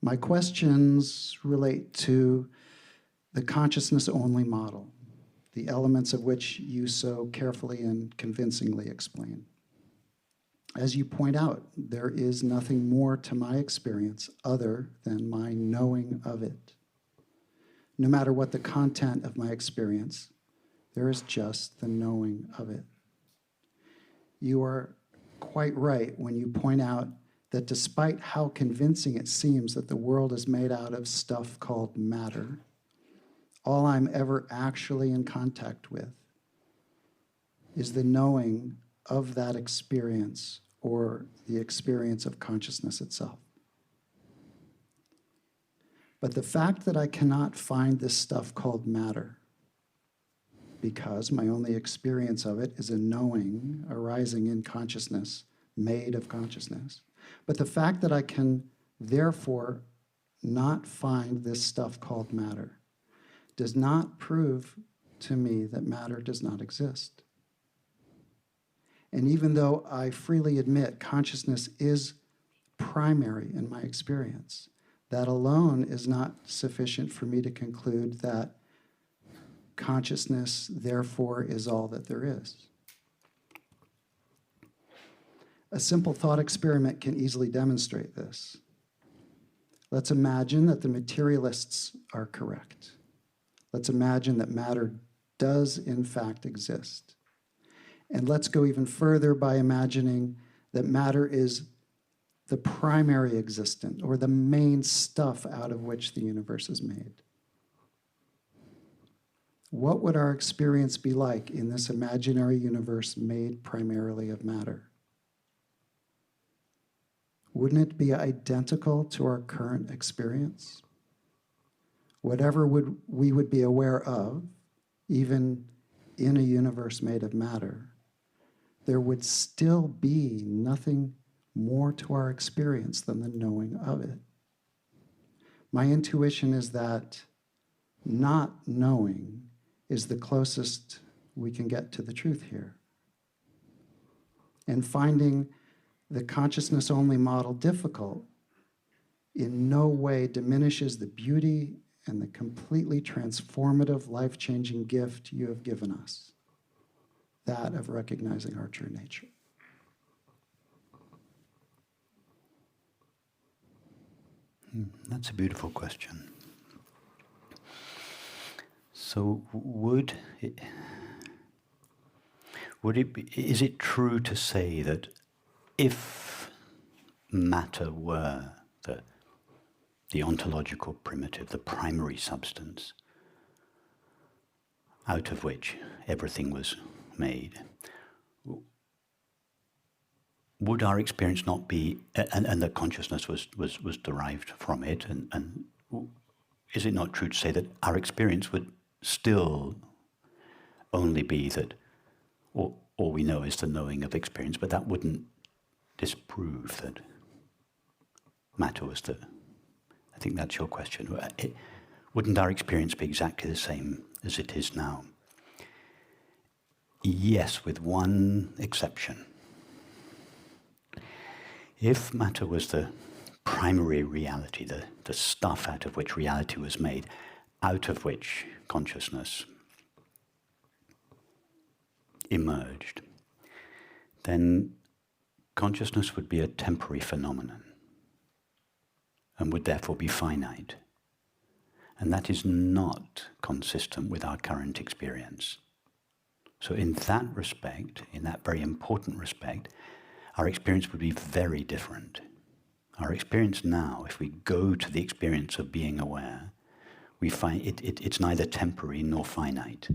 My questions relate to the consciousness-only model, the elements of which you so carefully and convincingly explain. As you point out, there is nothing more to my experience other than my knowing of it. No matter what the content of my experience, there is just the knowing of it. You are quite right when you point out that despite how convincing it seems that the world is made out of stuff called matter, all I'm ever actually in contact with is the knowing of that experience, or the experience of consciousness itself. But the fact that I cannot find this stuff called matter, because my only experience of it is a knowing arising in consciousness, made of consciousness, but the fact that I can therefore not find this stuff called matter does not prove to me that matter does not exist. And even though I freely admit consciousness is primary in my experience, that alone is not sufficient for me to conclude that consciousness, therefore, is all that there is. A simple thought experiment can easily demonstrate this. Let's imagine that the materialists are correct. Let's imagine that matter does, in fact, exist. And let's go even further by imagining that matter is the primary existent, or the main stuff out of which the universe is made. What would our experience be like in this imaginary universe made primarily of matter? Wouldn't it be identical to our current experience? Whatever we would be aware of, even in a universe made of matter, there would still be nothing more to our experience than the knowing of it. My intuition is that not knowing is the closest we can get to the truth here. And finding the consciousness-only model difficult in no way diminishes the beauty and the completely transformative, life-changing gift you have given us, that of recognizing our true nature. That's a beautiful question. So is it true to say that if matter were the ontological primitive, the primary substance out of which everything was made, would our experience not be, and that consciousness was derived from it, and is it not true to say that our experience would still only be that all we know is the knowing of experience, but that wouldn't disprove that matter was the... I think that's your question. Wouldn't our experience be exactly the same as it is now? Yes, with one exception. If matter was the primary reality, the stuff out of which reality was made, out of which consciousness emerged, then consciousness would be a temporary phenomenon and would therefore be finite. And that is not consistent with our current experience. So in that respect, in that very important respect, our experience would be very different. Our experience now, if we go to the experience of being aware, we find it's neither temporary nor finite.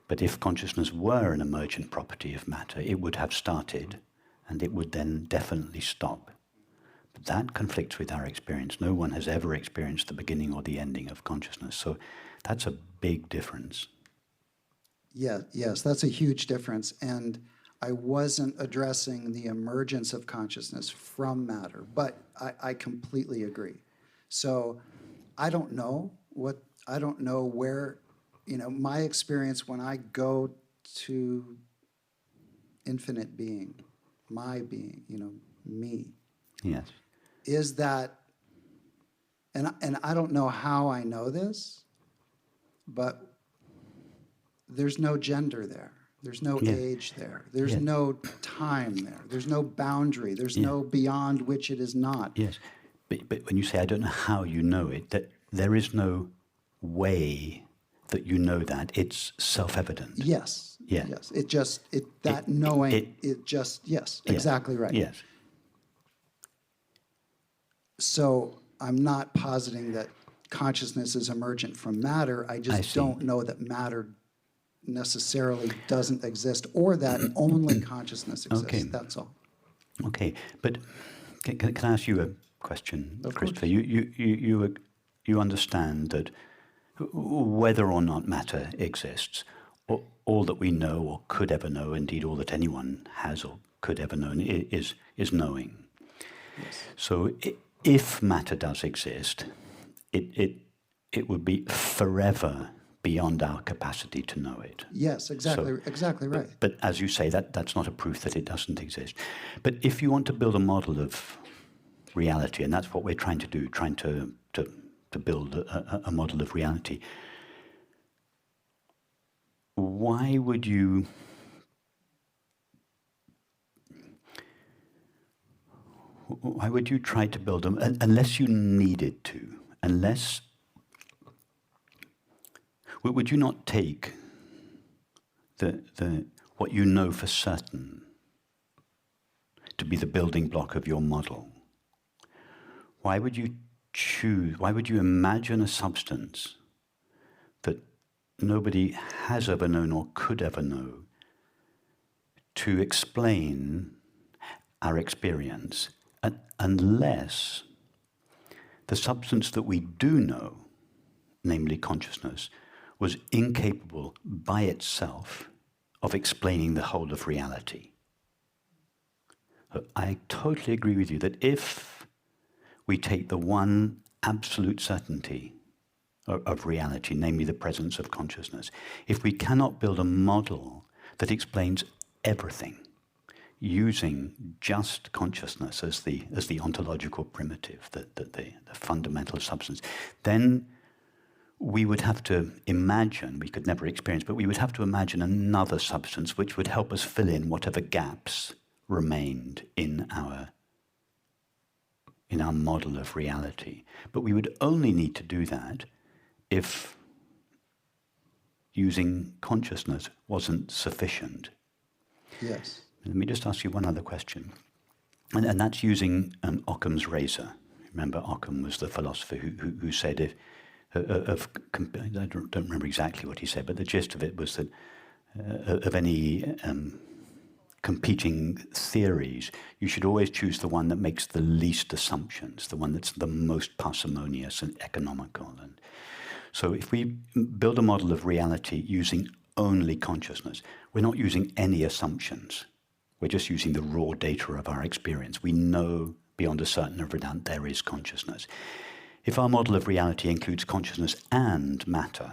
But if consciousness were an emergent property of matter, it would have started, and it would then definitely stop. But that conflicts with our experience. No one has ever experienced the beginning or the ending of consciousness. So that's a big difference. Yes, that's a huge difference. And I wasn't addressing the emergence of consciousness from matter, but I completely agree. So I don't know where, my experience when I go to infinite being, my being, me. Yes. Is that and I don't know how I know this, but there's no gender there. There's no Yeah. age there. There's Yeah. no time there. There's no boundary. There's no beyond which it is not. Yes. But when you say, I don't know how you know it, that there is no way that you know that. It's self-evident. Yes. Yeah. Yes. That knowing, yes, Yeah. exactly right. Yes. So I'm not positing that consciousness is emergent from matter. I just see. don't know that matter necessarily doesn't exist or that only consciousness exists. Okay. That's all. Okay. But can I ask you a question, Of Christopher? course. You understand that whether or not matter exists, all that we know or could ever know, indeed all that anyone has or could ever know, is knowing. Yes. So if matter does exist, it would be forever beyond our capacity to know it. Yes, exactly, exactly right. But as you say, that's not a proof that it doesn't exist. But if you want to build a model of reality, and that's what we're trying to do, trying to build a model of reality, why would you try to build them unless you needed to? Unless, would you not take the what you know for certain to be the building block of your model? Why would you imagine a substance that nobody has ever known or could ever know to explain our experience, unless the substance that we do know, namely consciousness, was incapable by itself of explaining the whole of reality? So I totally agree with you that if we take the one absolute certainty of reality, namely the presence of consciousness, if we cannot build a model that explains everything using just consciousness as the ontological primitive, the fundamental substance, then we would have to imagine, we could never experience, but we would have to imagine another substance which would help us fill in whatever gaps remained in our model of reality. But we would only need to do that if using consciousness wasn't sufficient. Yes. Let me just ask you one other question. And that's using Occam's razor. Remember, Occam was the philosopher who said, I don't remember exactly what he said, but the gist of it was that of any competing theories, you should always choose the one that makes the least assumptions, the one that's the most parsimonious and economical. And so if we build a model of reality using only consciousness, we're not using any assumptions. We're just using the raw data of our experience. We know beyond a certain doubt there is consciousness. If our model of reality includes consciousness and matter,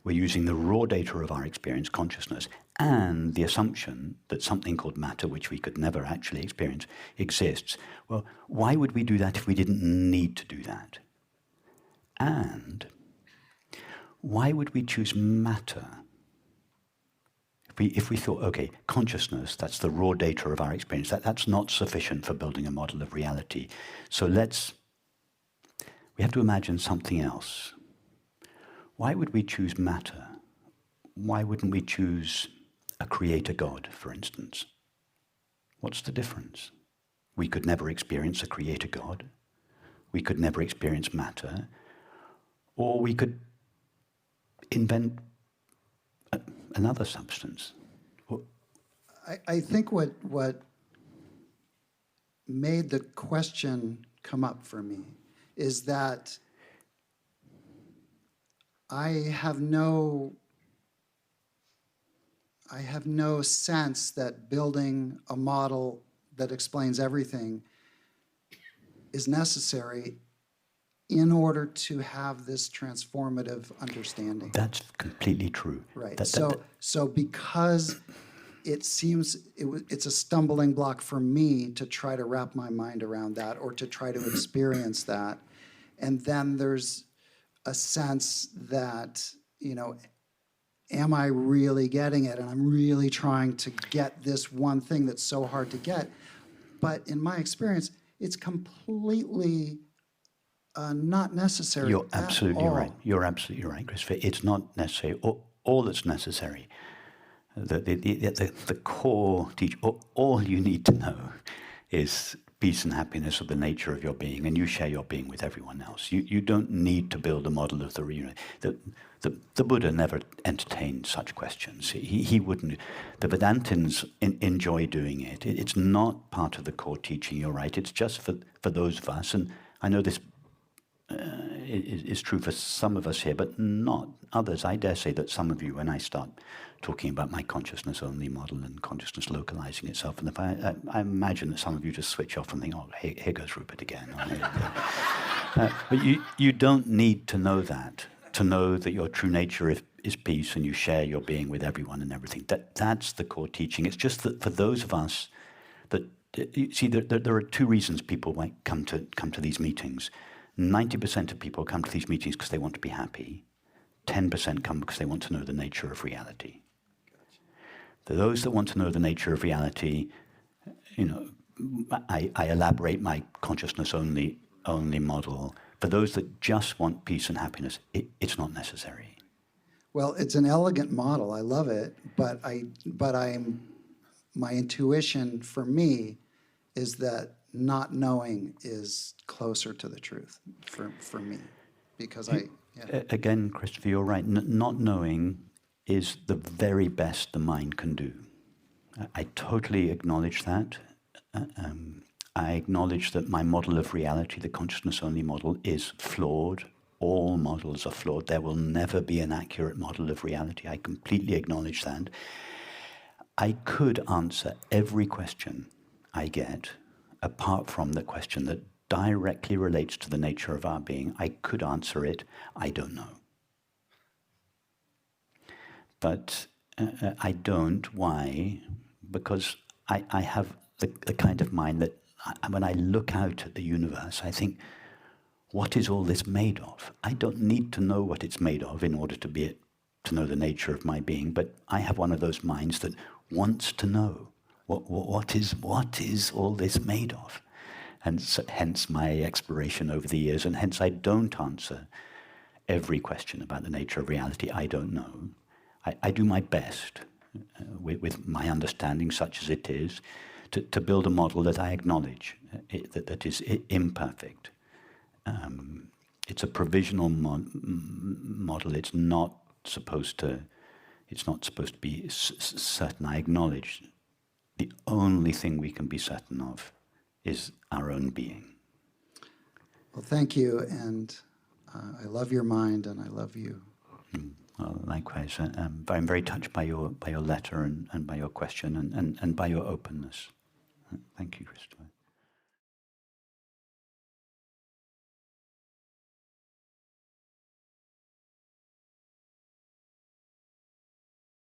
we're using the raw data of our experience, consciousness, and the assumption that something called matter, which we could never actually experience, exists. Well, why would we do that if we didn't need to do that? And why would we choose matter? If we thought, okay, consciousness, that's the raw data of our experience, that's not sufficient for building a model of reality. So we have to imagine something else. Why would we choose matter? Why wouldn't we choose a creator God, for instance? What's the difference? We could never experience a creator God. We could never experience matter. Or we could invent another substance. I think what made the question come up for me is that I have no sense that building a model that explains everything is necessary in order to have this transformative understanding. That's completely true. Right. So because it seems it's a stumbling block for me to try to wrap my mind around that or to try to experience that. And then there's a sense that, you know, am I really getting it? And I'm really trying to get this one thing that's so hard to get. But in my experience, it's completely not necessary You're at absolutely all. right. You're absolutely right, Christopher. It's not necessary. All that's necessary, the core teach. All you need to know is peace and happiness of the nature of your being, and you share your being with everyone else. You don't need to build a model of the real. The Buddha never entertained such questions. He wouldn't. The Vedantins enjoy doing it. It's not part of the core teaching. You're right. It's just for those of us, and I know this is true for some of us here, but not others. I dare say that some of you, when I start talking about my consciousness-only model and consciousness localizing itself, and I imagine that some of you just switch off and think, oh, here goes Rupert again. But you don't need to know that, to know that your true nature is peace and you share your being with everyone and everything. That's the core teaching. It's just that for those of us that, you see, there are two reasons people might come to these meetings. 90% of people come to these meetings because they want to be happy. 10% come because they want to know the nature of reality. For those that want to know the nature of reality, you know, I elaborate my consciousness-only model. For those that just want peace and happiness, it's not necessary. Well, it's an elegant model. I love it, but my intuition for me is that not knowing is closer to the truth for me, because Again, Christopher, you're right. Not knowing is the very best the mind can do. I totally acknowledge that. I acknowledge that my model of reality, the consciousness-only model, is flawed. All models are flawed. There will never be an accurate model of reality. I completely acknowledge that. I could answer every question I get, apart from the question that directly relates to the nature of our being. I could answer it, I don't know. But I don't. Why? Because I have the kind of mind that when I look out at the universe, I think, what is all this made of? I don't need to know what it's made of in order to know the nature of my being, but I have one of those minds that wants to know what is all this made of? And so, hence my exploration over the years, and hence I don't answer every question about the nature of reality. I don't know. I do my best with my understanding, such as it is, to build a model that I acknowledge that is imperfect. It's a provisional model. It's not supposed to be certain. I acknowledge the only thing we can be certain of is our own being. Well, thank you, and I love your mind, and I love you. Well, likewise, I'm very touched by your letter and by your question and by your openness. Thank you, Christopher.